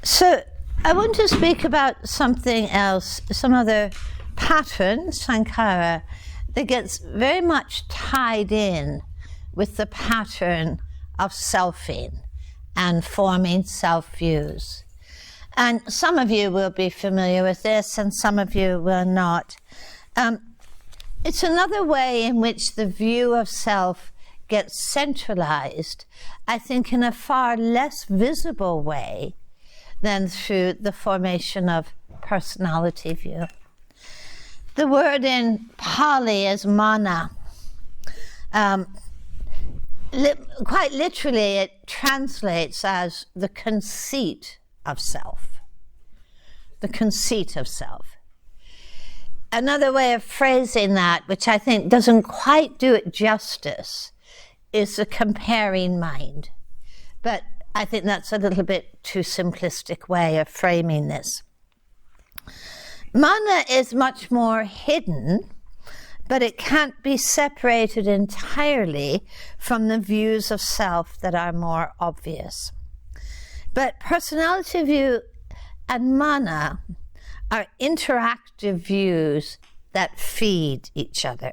So I want to speak about something else, some other pattern, sankhara, that gets very much tied in with the pattern of selfing and forming self-views. And some of you will be familiar with this and some of you will not. It's another way in which the view of self gets centralized, I think in a far less visible way than through the formation of personality view. The word in Pali is mana. Quite literally, it translates as the conceit of self. The conceit of self. Another way of phrasing that, which I think doesn't quite do it justice, is the comparing mind. But I think that's a little bit too simplistic way of framing this. Mana is much more hidden, but it can't be separated entirely from the views of self that are more obvious. But personality view and mana are interactive views that feed each other.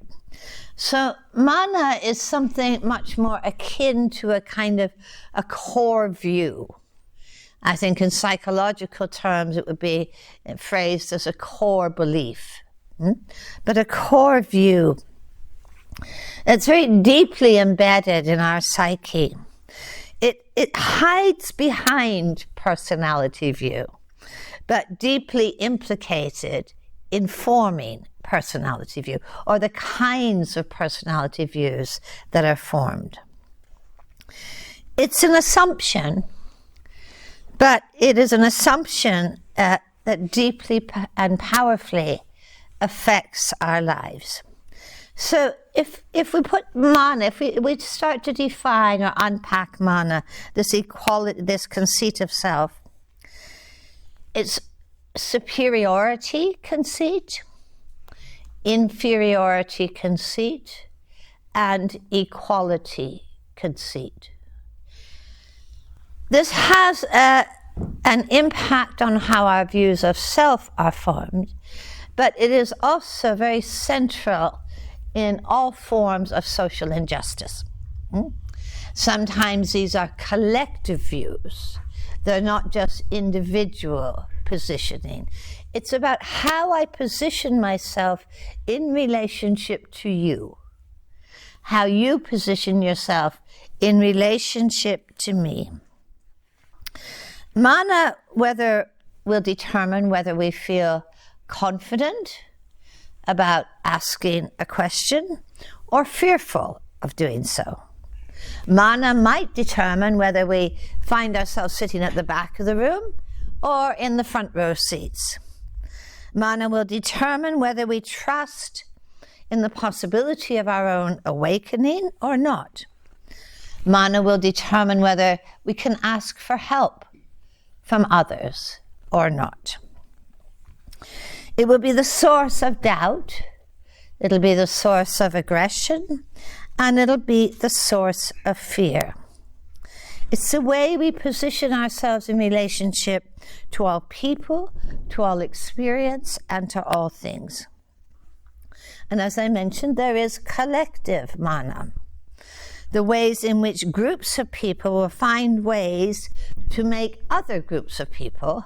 So mana is something much more akin to a kind of a core view. I think in psychological terms it would be phrased as a core belief. But a core view. It's very deeply embedded in our psyche. It hides behind personality view, but deeply implicated in forming personality view, or the kinds of personality views that are formed. It's an assumption, but it is an assumption that deeply and powerfully affects our lives. So if we put mana, if we start to define or unpack mana, this equality, this conceit of self, it's superiority conceit, inferiority conceit, and equality conceit. This has an impact on how our views of self are formed, but it is also very central in all forms of social injustice. Sometimes these are collective views. They're not just individual positioning. It's about how I position myself in relationship to you, how you position yourself in relationship to me. Mana will determine whether we feel confident about asking a question or fearful of doing so. Mana might determine whether we find ourselves sitting at the back of the room or in the front row seats. Mana will determine whether we trust in the possibility of our own awakening or not. Mana will determine whether we can ask for help from others or not. It will be the source of doubt, it'll be the source of aggression, and it'll be the source of fear. It's the way we position ourselves in relationship to all people, to all experience, and to all things. And as I mentioned, there is collective mana. The ways in which groups of people will find ways to make other groups of people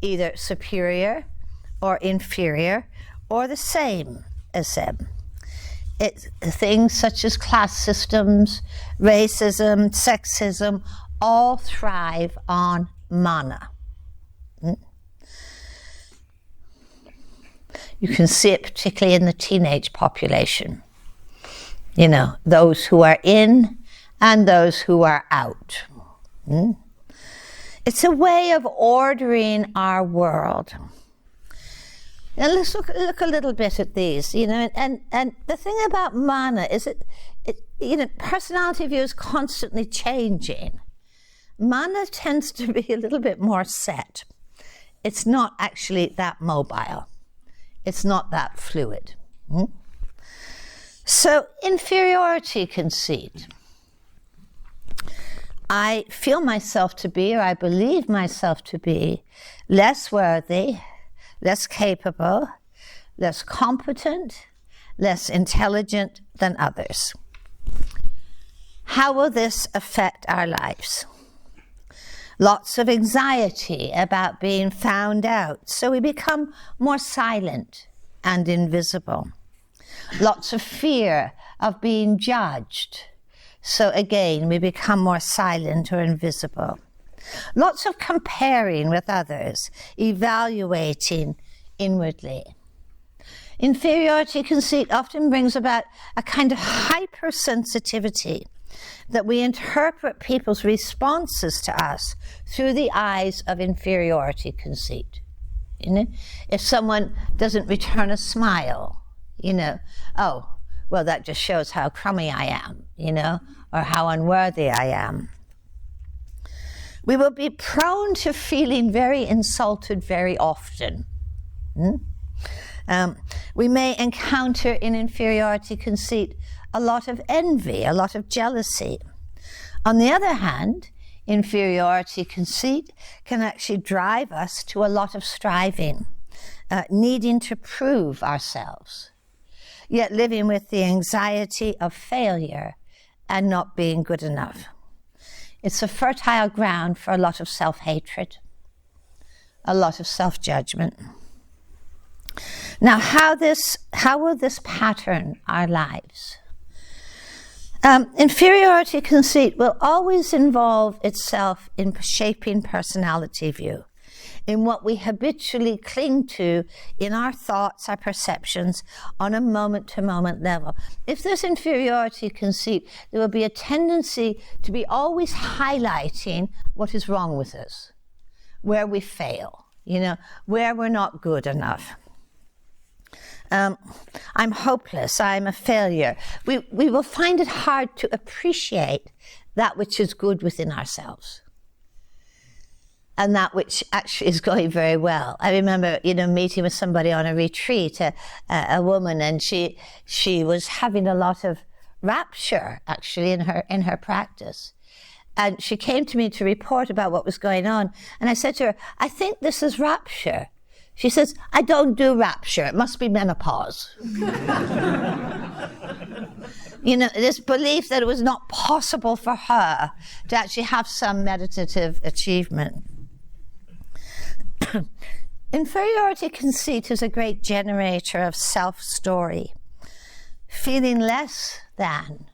either superior or inferior or the same as them. It's things such as class systems, racism, sexism, all thrive on mana. You can see it particularly in the teenage population. You know, those who are in and those who are out. It's a way of ordering our world. Now let's look a little bit at these, and the thing about mana is personality view is constantly changing. Mana tends to be a little bit more set. It's not actually that mobile. It's not that fluid. So inferiority conceit. I feel myself to be, or I believe myself to be, less worthy, less capable, less competent, less intelligent than others. How will this affect our lives? Lots of anxiety about being found out, so we become more silent and invisible. Lots of fear of being judged, so again we become more silent or invisible. Lots of comparing with others, evaluating inwardly. Inferiority conceit often brings about a kind of hypersensitivity that we interpret people's responses to us through the eyes of inferiority conceit. You know, if someone doesn't return a smile, you know, oh, well, that just shows how crummy I am, you know, or how unworthy I am. We will be prone to feeling very insulted very often. We may encounter in inferiority conceit a lot of envy, a lot of jealousy. On the other hand, inferiority conceit can actually drive us to a lot of striving, needing to prove ourselves, yet living with the anxiety of failure and not being good enough. It's a fertile ground for a lot of self-hatred, a lot of self-judgment. Now, how will this pattern our lives? Inferiority conceit will always involve itself in shaping personality view, in what we habitually cling to in our thoughts, our perceptions, on a moment-to-moment level. If there's inferiority conceit, there will be a tendency to be always highlighting what is wrong with us, where we fail, you know, where we're not good enough. I'm hopeless, I'm a failure. We will find it hard to appreciate that which is good within ourselves and that which actually is going very well. I remember, you know, meeting with somebody on a retreat, a woman, and she was having a lot of rapture actually in her practice. And she came to me to report about what was going on. And I said to her, I think this is rapture. She says, I don't do rapture, it must be menopause. You know, this belief that it was not possible for her to actually have some meditative achievement. Inferiority conceit is a great generator of self-story. Feeling less than,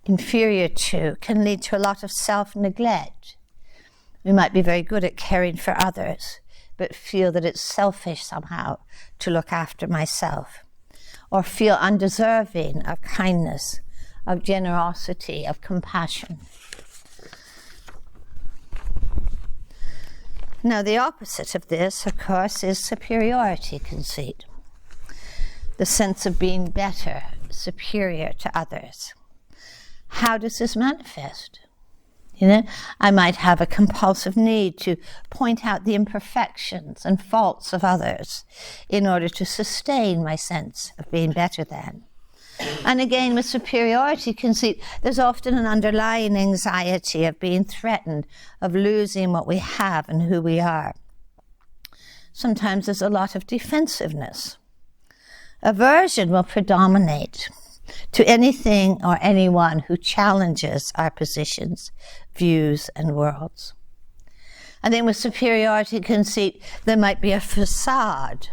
inferior to, can lead to a lot of self-neglect. We might be very good at caring for others, but feel that it's selfish somehow to look after myself, or feel undeserving of kindness, of generosity, of compassion. Now, the opposite of this, of course, is superiority conceit, the sense of being better, superior to others. How does this manifest? You know, I might have a compulsive need to point out the imperfections and faults of others in order to sustain my sense of being better than. And again, with superiority conceit, there's often an underlying anxiety of being threatened, of losing what we have and who we are. Sometimes there's a lot of defensiveness. Aversion will predominate to anything or anyone who challenges our positions, views, and worlds. And then with superiority conceit, there might be a facade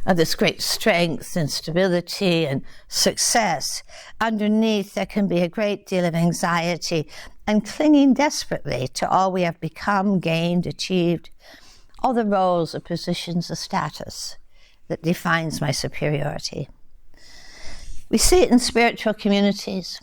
of this great strength and stability and success. Underneath, there can be a great deal of anxiety and clinging desperately to all we have become, gained, achieved, all the roles or positions of status that defines my superiority. We see it in spiritual communities.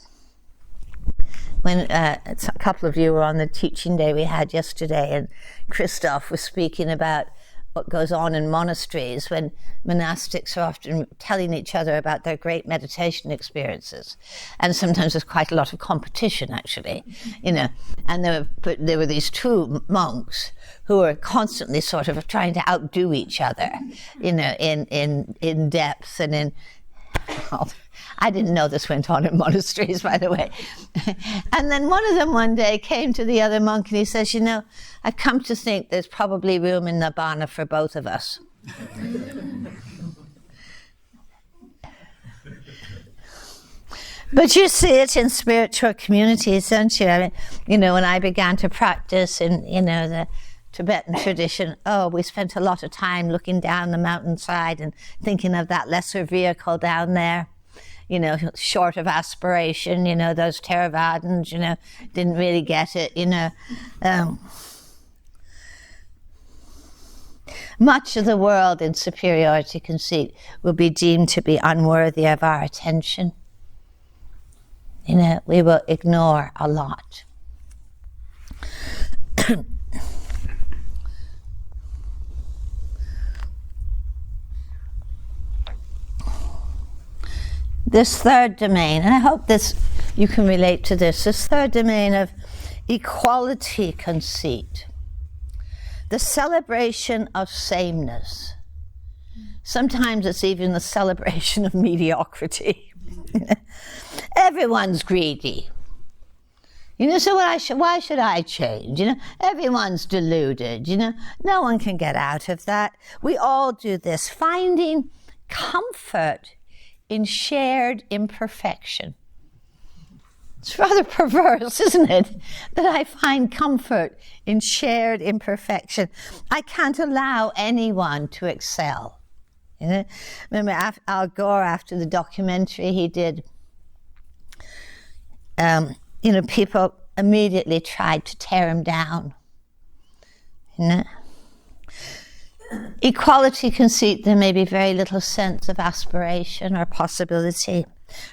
When a couple of you were on the teaching day we had yesterday, and Christoph was speaking about what goes on in monasteries when monastics are often telling each other about their great meditation experiences. And sometimes there's quite a lot of competition, actually, you know. And there were these two monks who were constantly sort of trying to outdo each other, you know, in depth and in I didn't know this went on in monasteries, by the way. And then one of them one day came to the other monk and he says, you know, I've come to think there's probably room in Nibbana for both of us. But you see it in spiritual communities, don't you? I mean, you know, when I began to practice in, you know, the Tibetan tradition, we spent a lot of time looking down the mountainside and thinking of that lesser vehicle down there, you know, short of aspiration, you know, those Theravadins, you know, didn't really get it, you know. Much of the world in superiority conceit will be deemed to be unworthy of our attention. You know, we will ignore a lot. This third domain, and I hope you can relate to this third domain of equality conceit, the celebration of sameness. Sometimes it's even the celebration of mediocrity. Everyone's greedy. You know, so why should I change? You know, everyone's deluded. You know, no one can get out of that. We all do this, finding comfort in shared imperfection. It's rather perverse, isn't it? That I find comfort in shared imperfection. I can't allow anyone to excel. You know, remember Al Gore, after the documentary he did, you know, people immediately tried to tear him down. You know? Equality conceit, there may be very little sense of aspiration or possibility.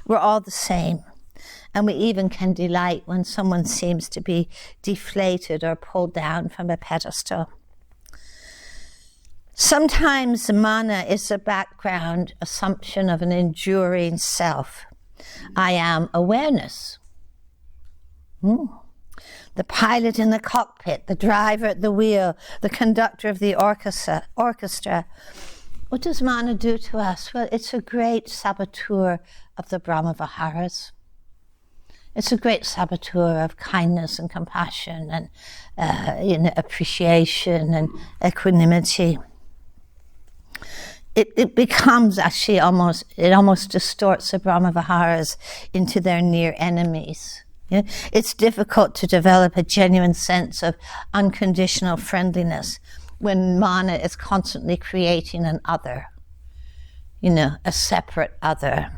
We're all the same. And we even can delight when someone seems to be deflated or pulled down from a pedestal. Sometimes mana is a background assumption of an enduring self. I am awareness. The pilot in the cockpit, the driver at the wheel, the conductor of the orchestra. What does mana do to us? Well, it's a great saboteur of the Brahmaviharas. It's a great saboteur of kindness and compassion and you know, appreciation and equanimity. It becomes actually almost distorts the Brahmaviharas into their near enemies. Yeah? It's difficult to develop a genuine sense of unconditional friendliness when mana is constantly creating an other, you know, a separate other,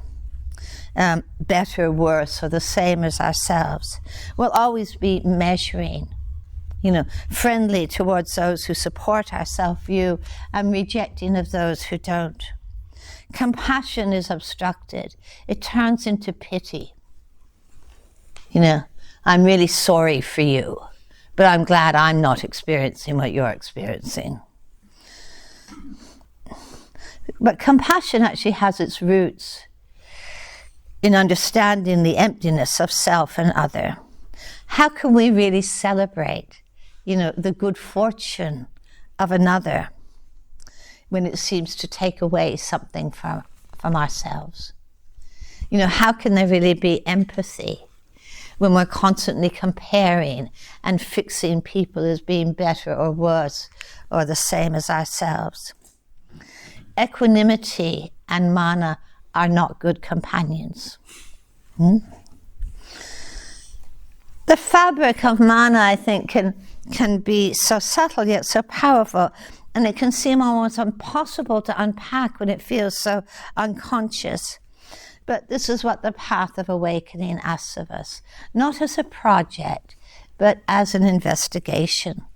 better, worse, or the same as ourselves. We'll always be measuring, you know, friendly towards those who support our self-view and rejecting of those who don't. Compassion is obstructed. It turns into pity. You know, I'm really sorry for you, but I'm glad I'm not experiencing what you're experiencing. But compassion actually has its roots in understanding the emptiness of self and other. How can we really celebrate, you know, the good fortune of another when it seems to take away something from ourselves? You know, how can there really be empathy when we're constantly comparing and fixing people as being better or worse or the same as ourselves? Equanimity and mana are not good companions. The fabric of mana, I think, can be so subtle yet so powerful, and it can seem almost impossible to unpack when it feels so unconscious. But this is what the path of awakening asks of us, not as a project, but as an investigation,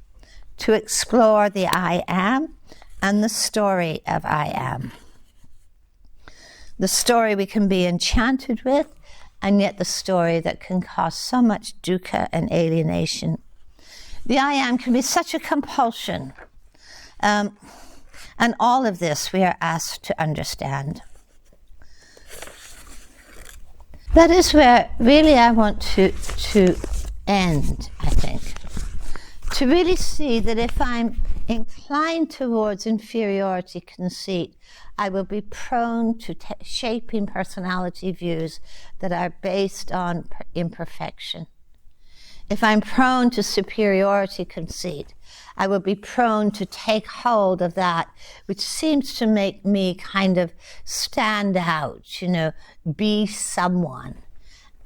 to explore the I am and the story of I am. The story we can be enchanted with, and yet the story that can cause so much dukkha and alienation. The I am can be such a compulsion. And all of this we are asked to understand. That is where really I want to end, I think. To really see that if I'm inclined towards inferiority conceit, I will be prone to shaping personality views that are based on imperfection. If I'm prone to superiority conceit, I will be prone to take hold of that which seems to make me kind of stand out, be someone.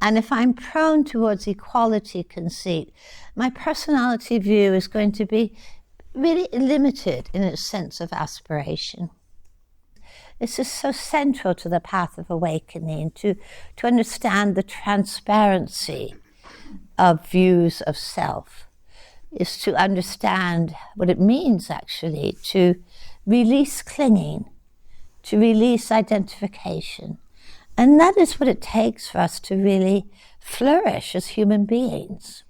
And if I'm prone towards equality conceit, my personality view is going to be really limited in its sense of aspiration. This is so central to the path of awakening, to understand the transparency of views of self, is to understand what it means actually to release clinging, to release identification. And that is what it takes for us to really flourish as human beings.